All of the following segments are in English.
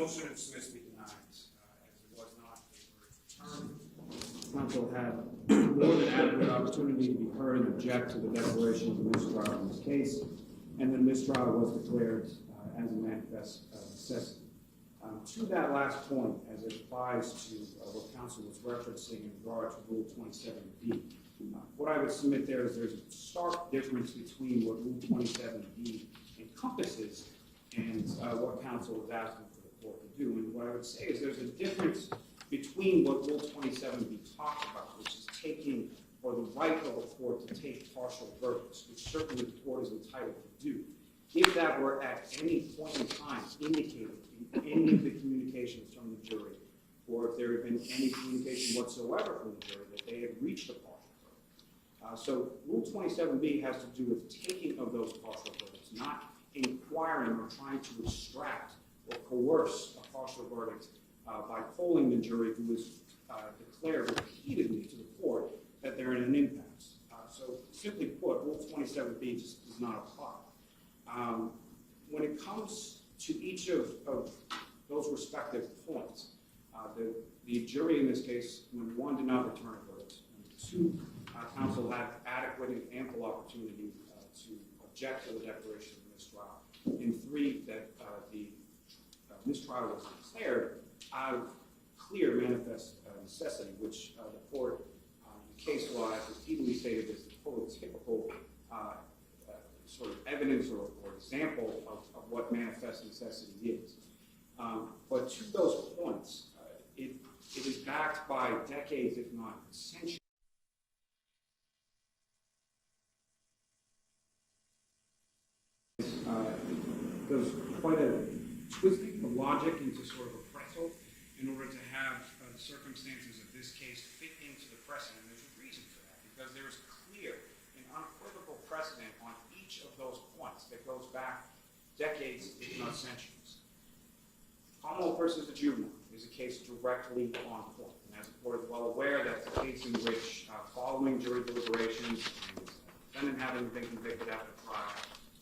motion to dismiss be denied, as it was not a term. Counsel had more than adequate opportunity to be heard and object to the declaration of the mistrial in this case, and the mistrial was declared as a manifest necessity. To that last point, as it applies to what counsel was referencing in regard to Rule 27B, what I would submit there is there's a stark difference between what Rule 27B encompasses and what counsel is asking for the court to do. And what I would say is there's a difference between what Rule 27B talks about, which is taking, or the right of a court to take partial verdicts, which certainly the court is entitled to do. If that were at any point in time indicated in any of the communications from the jury, or if there had been any communication whatsoever from the jury that they had reached a partial verdict. So Rule 27B has to do with taking of those partial verdicts, not inquiring or trying to extract or coerce a partial verdict by polling the jury who has declared repeatedly to the court that they're in an impasse. So simply put, Rule 27B just does not apply. When it comes to each of those respective points, the jury in this case, when one did not return a verdict, and two, counsel had adequate and ample opportunity to object to the declaration of mistrial, and three, that the mistrial was declared out of clear manifest necessity, which the court, in case law, has repeatedly stated is the prototypical sort of evidence or example of what manifest necessity is. But to those points, it is backed by decades, if not centuries. There's quite a twisting of logic into sort of a pretzel in order to have the circumstances of this case fit into the precedent. There's a reason for that, because there is clear and unequivocal precedent on each of those points that goes back decades, if not centuries. Commonwealth versus the juvenile is a case directly on point. And as the court is well aware, that's a case in which, following jury deliberations and the defendant having been convicted after trial,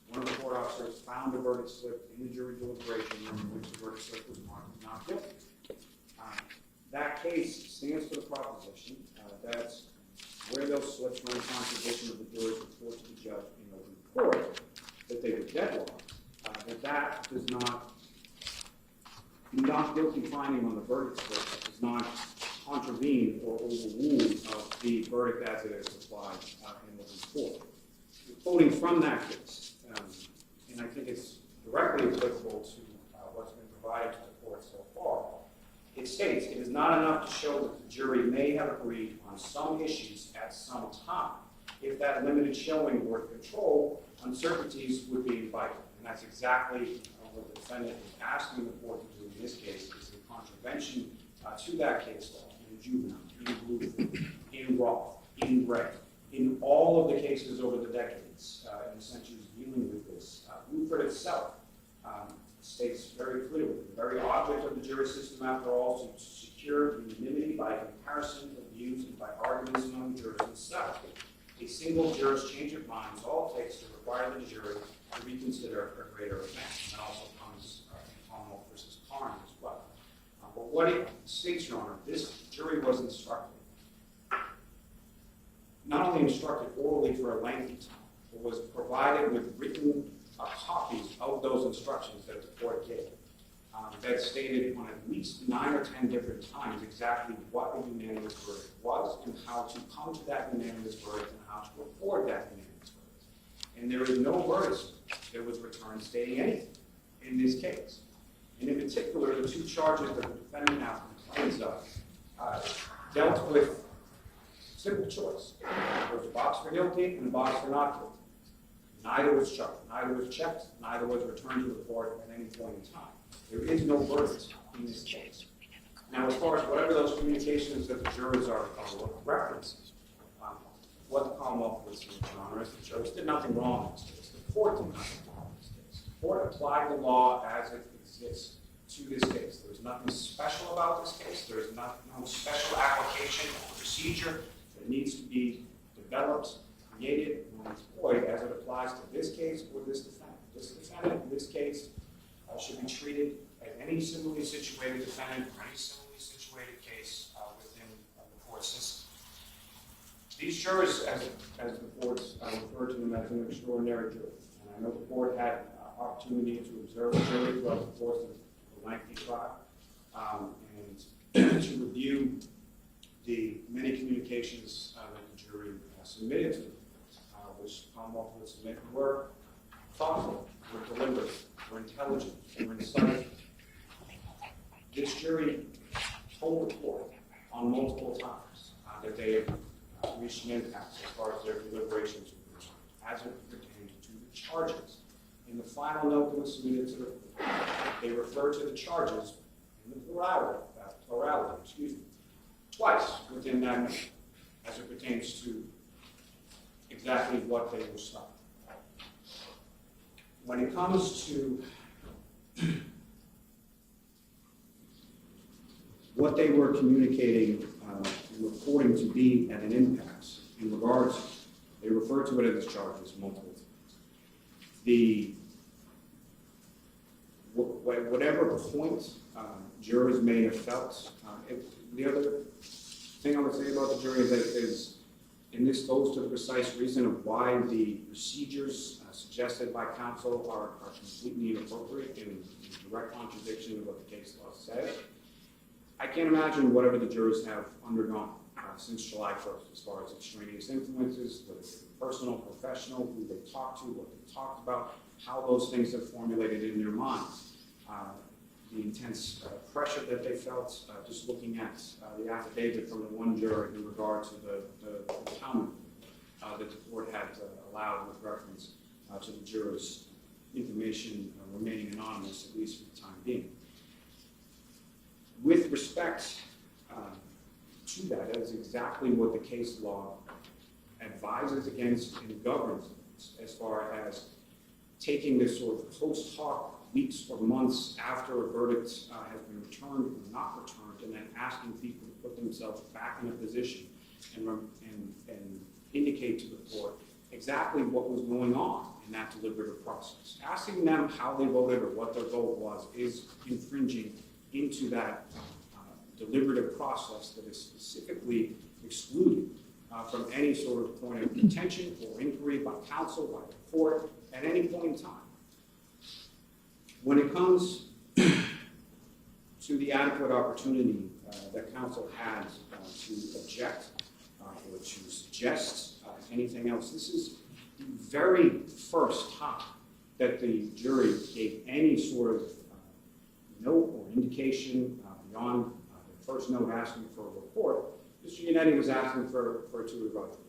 one of the court officers found a verdict slip in the jury deliberation in which the verdict slip was marked as not guilty. That case stands for the proposition that where those slips were in contradiction of the jury's report to the judge in open court, that they were deadlocked, that does not, the not guilty finding on the verdict slip does not contravene or overrule the verdict as it is applied in open court. Quoting from that case, and I think it's directly applicable to what's been provided to the court so far, it states, it is not enough to show that the jury may have agreed on some issues at some time. If that limited showing were to control, uncertainties would be invited. And that's exactly what the defendant is asking the court to do in this case, is in contravention to that case law, in juvenile, in Blue, in Roth, in Gray, in all of the cases over the decades and the centuries dealing with this. Buford itself states very clearly, the very object of the jury system, after all, is to secure unanimity by comparison of views and by arguments among jurors itself. A single juror's change of mind is all it takes to require the jury to reconsider a greater offense. And that also comes in Commonwealth versus Carnes as well. But what it states, Your Honor, this jury was instructed, not only instructed orally for a lengthy time, but was provided with written copies of those instructions that the court gave that stated on at least 9 or 10 different times exactly what a unanimous verdict was and how to come to that unanimous verdict and how to record that unanimous verdict. And there is no verdict that was returned stating anything in this case. And in particular, the two charges that the defendant now complains of dealt with simple choice. There was a box for guilty and a box for not guilty. Neither was checked, neither was returned to the court at any point in time. There is no verdict in this case. Now, as far as whatever those communications that the jurors are referencing, what the Commonwealth was saying, Your Honor, is the jurors did nothing wrong in this case. The court did nothing wrong in this case. The court applied the law as it exists to this case. There is nothing special about this case. There is no special application or procedure that needs to be developed, created, or employed as it applies to this case or this defendant. This defendant, in this case, should be treated any similarly situated defendant or any similarly situated case within the court system. These jurors, as the courts refer to them as an extraordinary jury, and I know the court had opportunity to observe the jury throughout the course of the lengthy trial, and to review the many communications that the jury submitted to them, which Commonwealth would submit, were thoughtful, were deliberate, were intelligent, were incisive. This jury told the court on multiple times that they had reached an impasse as far as their deliberations were concerned, as it pertained to the charges. In the final note that was submitted to the court, they referred to the charges in the plurality, twice within that note, as it pertains to exactly what they were studying. When it comes to what they were communicating and reporting to be at an impasse in regards, they refer to it as charges multiple times. Whatever point jurors may have felt, the other thing I would say about the jury is, and this goes to the precise reason of why the procedures suggested by counsel are completely inappropriate and in direct contradiction of what the case law says. I can't imagine whatever the jurors have undergone since July 1st, as far as extraneous influences, whether it's personal, professional, who they talked to, what they talked about, how those things have formulated in their minds. The intense pressure that they felt just looking at the affidavit from the one juror in regard to the comment that the court had allowed with reference to the jurors' information remaining anonymous, at least for the time being. With respect to that is exactly what the case law advises against and governs as far as taking this sort of post hoc, weeks or months after a verdict has been returned or not returned, and then asking people to put themselves back in a position and indicate to the court exactly what was going on in that deliberative process. Asking them how they voted or what their vote was is infringing into that deliberative process that is specifically excluded from any sort of point of contention or inquiry by counsel, by the court, at any point in time. When it comes to the adequate opportunity that counsel had to object or to suggest anything else, this is the very first time that the jury gave any sort of note or indication beyond the first note asking for a report. Mr. Yannetti was asking for Tui Rodriguez.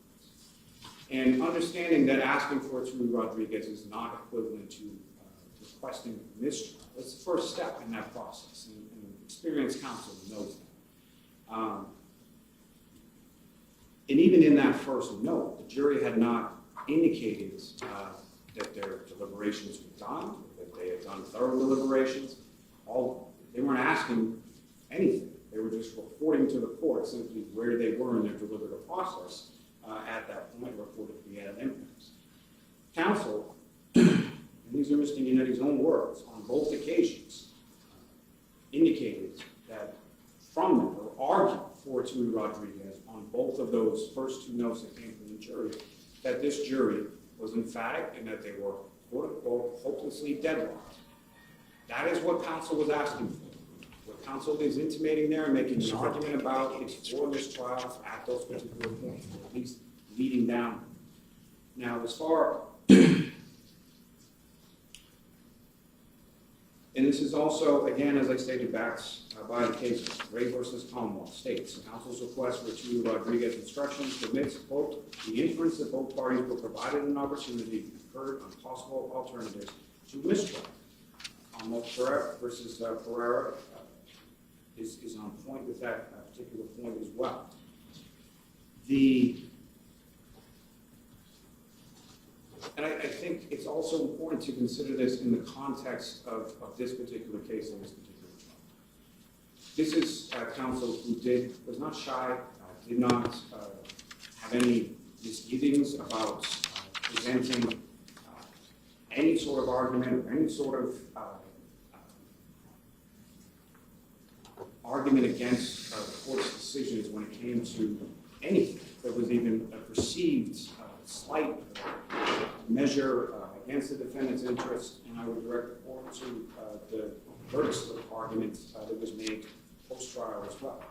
And understanding that asking for Tui Rodriguez is not equivalent to requesting mistrial. It's the first step in that process, and experienced counsel knows that. And even in that first note, the jury had not indicated that their deliberations were done, that they had done thorough deliberations. They weren't asking anything. They were just reporting to the court simply where they were in their deliberative process at that point, reported to be at an impasse. Counsel, and these are Mr. Yannetti's own words, on both occasions, indicated that from them, or argued for Tui Rodriguez on both of those first two notes that came from the jury, that this jury was emphatic and that they were, quote unquote, hopelessly deadlocked. That is what counsel was asking for. What counsel is intimating there and making an argument about is for mistrial at those particular points, or at least leading down. Now, as far, and this is also, again, as I stated, backed by the case of Ray versus Commonwealth states, counsel's request for Tui Rodriguez instructions permits, quote, the inference that both parties were provided an opportunity to confer on possible alternatives to mistrial. Commonwealth Pereira versus Pereira is on point with that particular point as well. And I think it's also important to consider this in the context of this particular case and this particular trial. This is counsel who was not shy, did not have any misgivings about presenting any sort of argument or any sort of argument against the court's decisions when it came to anything that was even a perceived slight measure against the defendant's interest, and I would direct the court to the verdict slip argument that was made post-trial as well.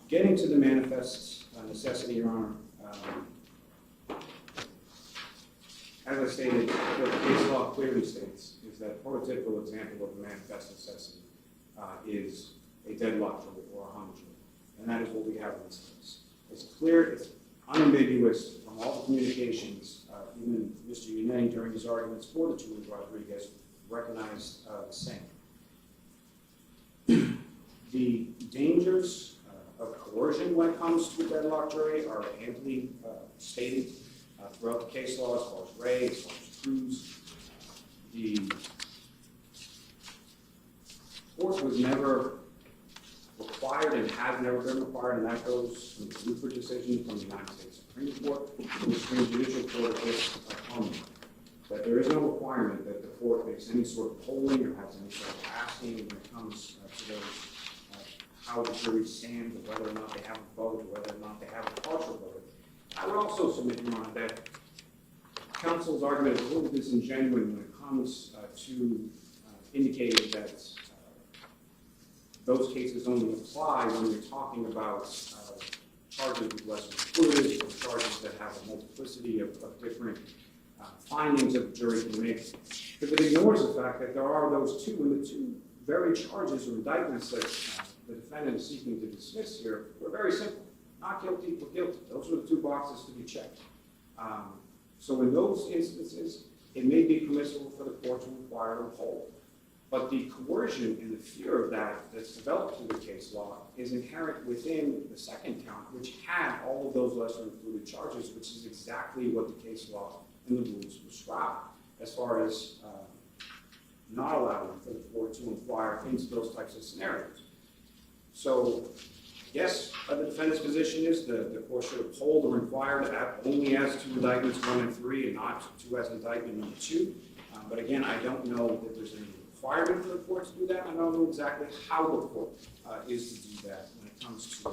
Getting to the manifest necessity, Your Honor, as I stated, what the case law clearly states is that a prototypical example of a manifest necessity is a deadlock jury or a hung jury, and that is what we have in this case. It's clear, it's unambiguous from all the communications, even Mr. Unanimous during his arguments for the two Rodriguez recognized the same. The dangers of coercion when it comes to a deadlock jury are amply stated throughout the case law, as far as Ray, as far as Cruz. The court was never required and has never been required, and that goes from the Luther decision from the United States Supreme Court to the Supreme Judicial Court of this Commonwealth, that there is no requirement that the court makes any sort of polling or has any sort of asking when it comes to those how the jury stands, or whether or not they have a vote, or whether or not they have a partial vote. I would also submit, Your Honor, that counsel's argument is a little disingenuous when it comes to indicating that those cases only apply when you're talking about charges with lesser included, or charges that have a multiplicity of different findings that the jury can make. Because it ignores the fact that there are those two, and the two very charges or indictments that the defendant is seeking to dismiss here were very simple. Not guilty or guilty. Those were the two boxes to be checked. So in those instances, it may be permissible for the court to require a poll. But the coercion and the fear of that's developed through the case law is inherent within the second count, which had all of those lesser included charges, which is exactly what the case law and the rules prescribe, as far as not allowing for the court to inquire into those types of scenarios. So, yes, the defendant's position is the court should have polled or inquired only as to indictments 1 and 3 and not to as indictment number 2. But again, I don't know that there's any requirement for the court to do that. I don't know exactly how the court is to do that when it comes to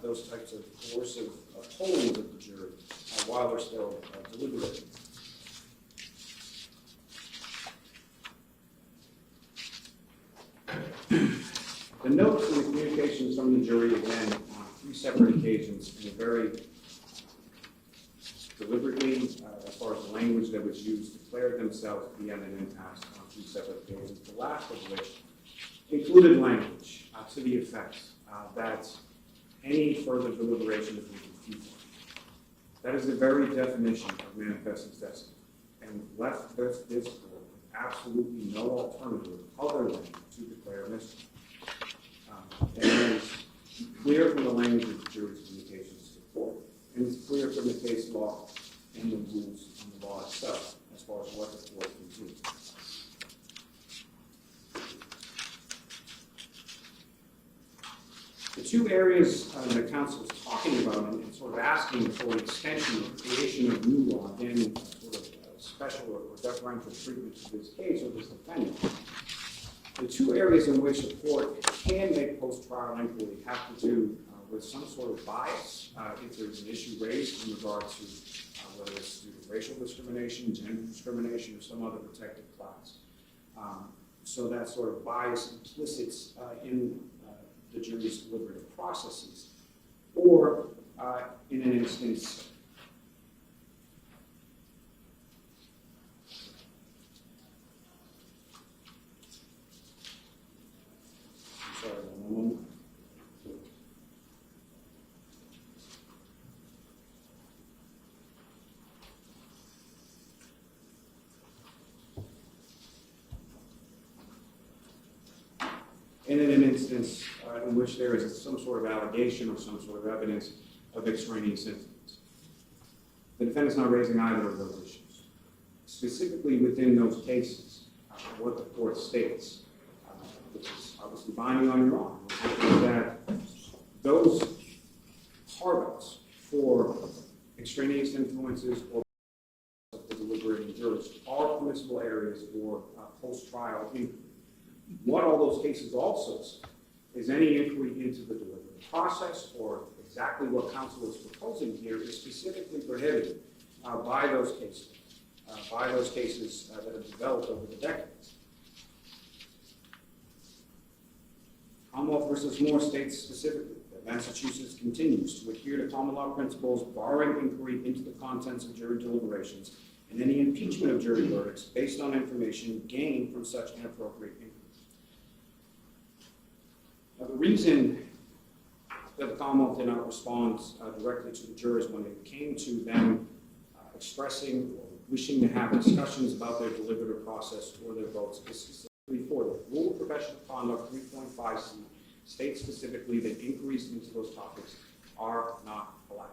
those types of coercive pollings of the jury while they're still deliberating. The notes and the communications from the jury, again, on 3 separate occasions, in a very deliberately, as far as the language that was used, declared themselves to be at an impasse on 3 separate occasions, the last of which included language to the effect that any further deliberations would be futile. That is the very definition of manifest necessity, and left this court with absolutely no alternative other than to declare mistrial. And it is clear from the language of the jury's communications to the court, and it's clear from the case law and the rules and the law itself as far as what the court can do. The 2 areas that counsel is talking about and sort of asking for an extension or creation of new law, again, sort of special or deferential treatment to this case or this defendant. The 2 areas in which the court can make post-trial inquiry have to do with some sort of bias, if there's an issue raised in regard to whether it's due to racial discrimination, gender discrimination, or some other protected class. So that sort of bias implicit in the jury's deliberative processes. Or in an instance, and in an instance in which there is some sort of allegation or some sort of evidence of extraneous influence. The defendant is not raising either of those issues. Specifically within those cases, what the court states, which is obviously binding on your own, is that those carve-outs for extraneous influences or the deliberating jurors are permissible areas for post-trial inquiry. What all those cases also say is any inquiry into the deliberative process or exactly what counsel is proposing here is specifically prohibited by those cases that have developed over the decades. Commonwealth versus Moore states specifically that Massachusetts continues to adhere to common law principles barring inquiry into the contents of jury deliberations and any impeachment of jury verdicts based on information gained from such inappropriate inquiry. Now, the reason that the Commonwealth did not respond directly to the jurors when it came to them expressing or wishing to have discussions about their deliberative process or their votes is specifically for the Rule of Professional Conduct 3.5c states specifically that inquiries into those topics are not allowed.